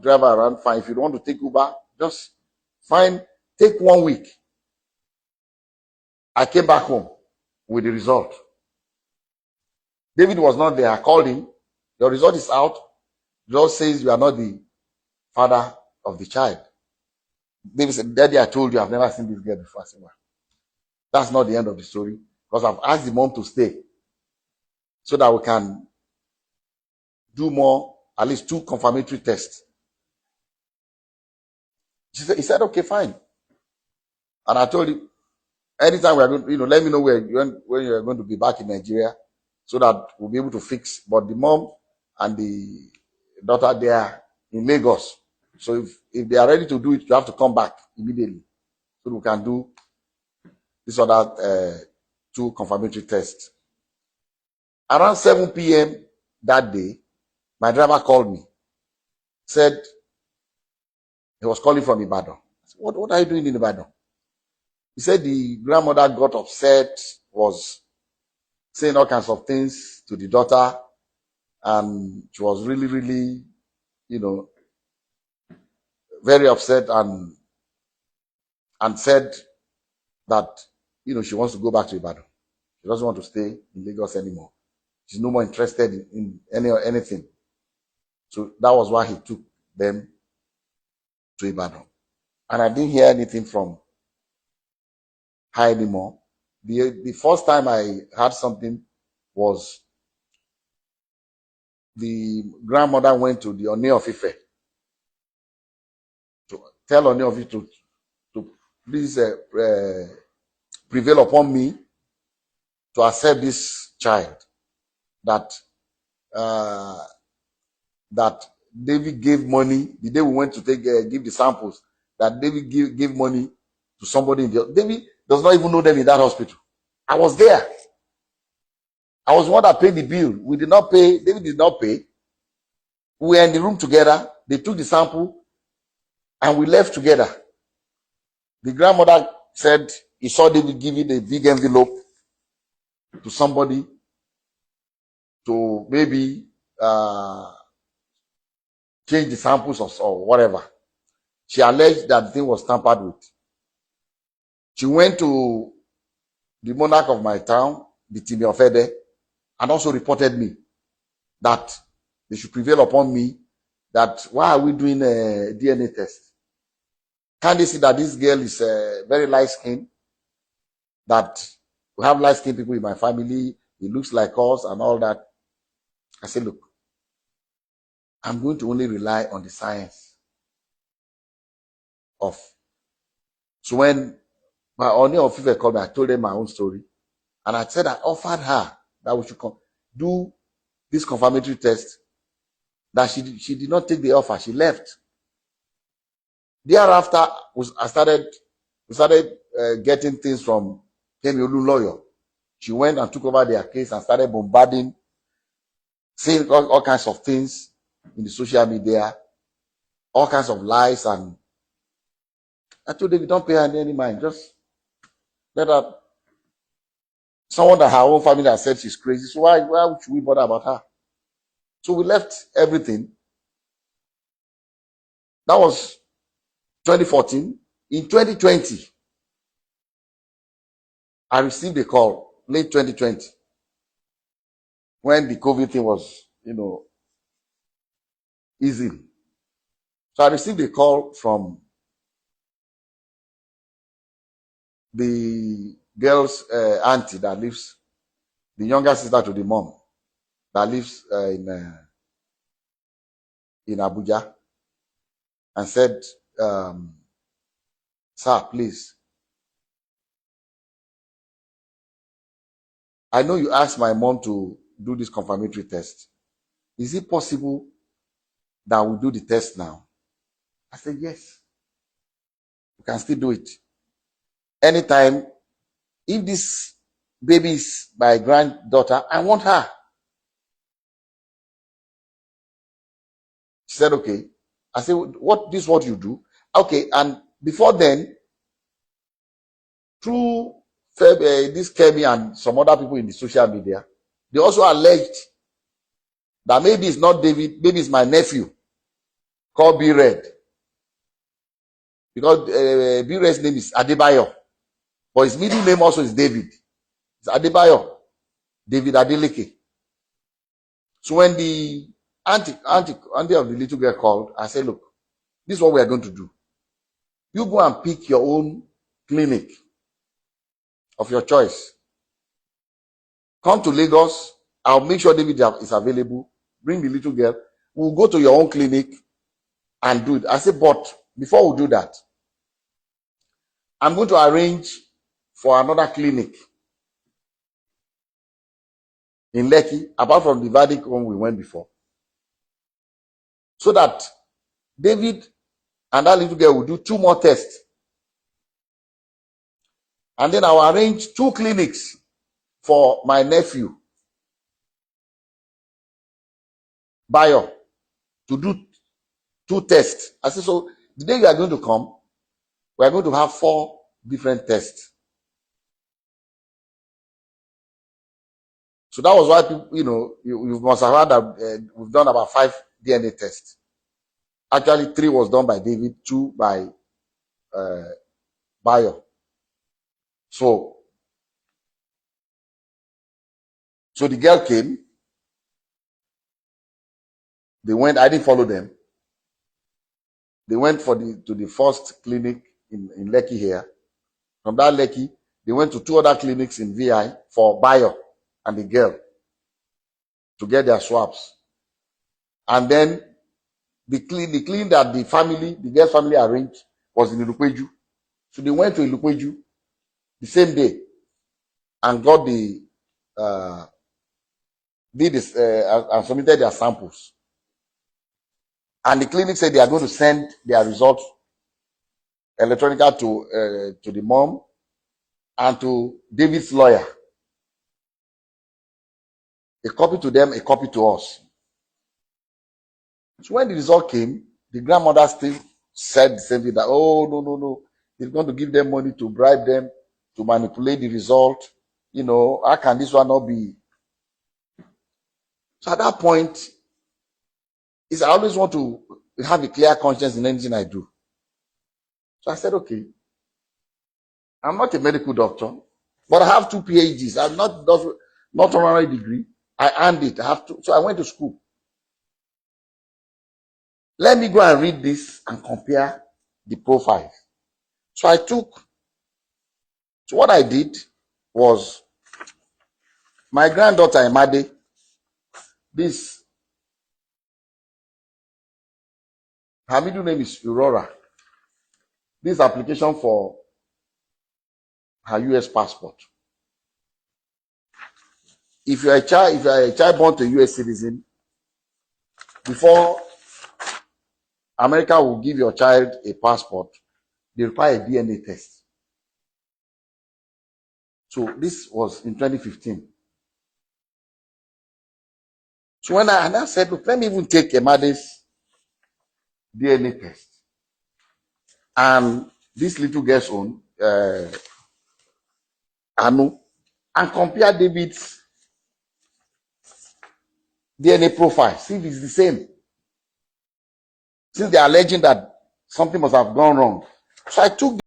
drive around, fine. If you don't want to take Uber, just take 1 week. I came back home with the result. David was not there. I called him. Your result is out. The result says you are not the father of the child. David said, Daddy, I told you I've never seen this girl before. I said, well, that's not the end of the story, because I've asked the mom to stay so that we can do more, at least 2 confirmatory tests. He said, okay, fine. And I told him, anytime we are going to, let me know when you are going to be back in Nigeria so that we'll be able to fix. But the mom and the daughter, they are in Lagos. So if they are ready to do it, you have to come back immediately so we can do this other 2 confirmatory tests. Around 7 p.m. that day, my driver called me, said he was calling from Ibadan. I said, what are you doing in Ibadan? He said the grandmother got upset, was saying all kinds of things to the daughter, and she was really, really, very upset, and said that, she wants to go back to Ibadan. She doesn't want to stay in Lagos anymore. She's no more interested in anything. So that was why he took them to Ibadan. And I didn't hear anything from her anymore. The first time I heard something was the grandmother went to the Oni of Ife to tell Oni of Ife to please prevail upon me to accept this child that David gave money the day we went to give the samples, that David gave money to somebody in David does not even know them in that hospital. I was there. I was the one that paid the bill. We did not pay. David did not pay. We were in the room together. They took the sample and we left together. The grandmother said he saw David giving a big envelope to somebody to maybe change the samples or whatever. She alleged that the thing was tampered with. She went to the monarch of my town, the Timi of Ede, and also reported me that they should prevail upon me, that why are we doing a DNA test? Can't they see that this girl is very light-skinned, that we have light-skinned people in my family, it looks like us and all that. I said, look, I'm going to only rely on the science of. So when my Oni of Ife called me, I told them my own story. And I said I offered her that we should do this confirmatory test. That she did not take the offer. She left. Thereafter, we started getting things from Kemi Olu lawyer. She went and took over their case and started bombarding, saying all kinds of things in the social media, all kinds of lies. And I told David, don't pay her any mind. Just let her. Someone that her own family has said she's crazy. So why should we bother about her? So we left everything. That was 2014. In 2020, I received a call, late 2020, when the COVID thing was, easy. So I received a call from the girl's auntie that lives, the younger sister to the mom, that lives in Abuja, and said, sir, please, I know you asked my mom to do this confirmatory test. Is it possible that we do the test now? I said, yes. We can still do it. Anytime, if this baby is my granddaughter, I want her. She said, okay. I said, this is what you do? Okay, and before then, through this Kemi and some other people in the social media, they also alleged that maybe it's not David, maybe it's my nephew called B Red, because B Red's name is Adebayo, but his middle name also is David. It's Adebayo, David Adeleke. So when the auntie of the little girl called, I said, look, this is what we are going to do. You go and pick your own clinic of your choice. Come to Lagos. I'll make sure David is available. Bring the little girl. We'll go to your own clinic and do it. I said, but before we do that, I'm going to arrange for another clinic in Lekki, apart from the Vedic one we went before, so that David and that little girl will do 2 more tests. And then I'll arrange 2 clinics for my nephew, Bayo, to do 2 tests. I said, so the day you are going to come, we are going to have 4 different tests. So that was why people, you must have heard that we've done about 5 DNA tests. Actually, 3 was done by David, 2 by Bayo. So the girl came. They went. I didn't follow them. They went to the first clinic in Lekki here. From that Lekki, they went to 2 other clinics in VI for Bayo and the girl to get their swabs. And then the clinic that the girl's family arranged was in Ilukweju. So they went to Ilukweju the same day and got and submitted their samples. And the clinic said they are going to send their results electronically to the mom and to David's lawyer. A copy to them, a copy to us. So when the result came, the grandmother still said the same thing, that, oh, no, he's going to give them money to bribe them to manipulate the result. How can this one not be? So at that point, I always want to have a clear conscience in anything I do. So I said, okay, I'm not a medical doctor, but I have 2 PhDs. I'm not honorary degree. I earned it. I have to. So I went to school. Let me go and read this and compare the profiles. So what I did was, my granddaughter Emade, her middle name is Aurora. This application for her US passport. If you are a child born to a US citizen, before America will give your child a passport, they require a DNA test. So this was in 2015. So when I said, look, let me even take Emade's DNA test and this little girl's own, Anu, and compare David's DNA profile, see if it's the same. Since they are alleging that something must have gone wrong. So I took